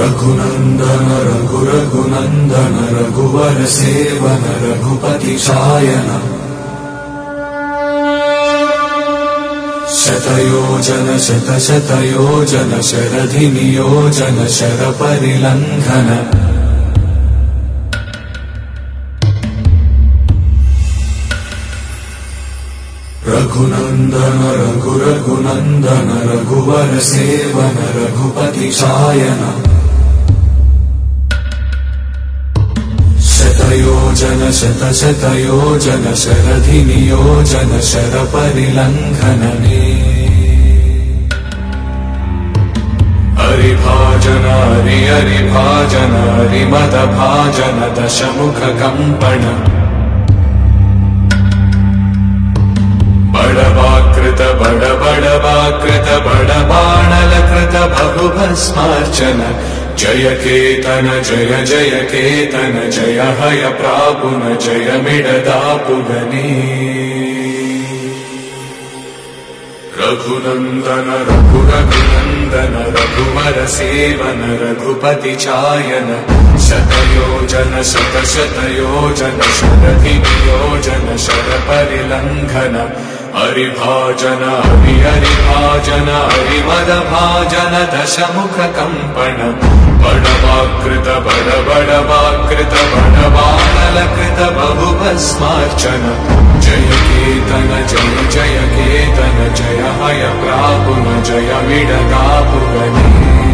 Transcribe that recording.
रघुनंदन रघुरघुनंदन रघुवर seven Raghupati Shayan शतयोजन शतशतयोजन शरधि नियोजन शरपरिलंघन रघुनंदन रघुरघुनंदन रघुवर seven Raghupati Shayan शतयोजन शतशतयोजन शरधि नियोजन शरपरिलंघनने हरिभाजन हरिभाजन हरिमदभाजन दशमुख कंपन बड़वाकृत बड़वाकृत बड़बाणलकृत बहुभस्मार्चन जय केतन जय जय केतन जय हय प्रापुन जय मिडदापुगने रघुनंदन रघुरघुनंदन रघुवर सेवन रघुपति चायन शतयोजन शतशतयोजन शरधि नियोजन शरपरिलंघन हरिभाजन हरिभाजन हरिमदभाजन दशमुख कंपन बड़वाकृत बड़वाकृत बड़बाणलकृत बहुभस्मार्चन जय केतन जय जय केतन जय हय प्रापुन जय मिडदापुगने।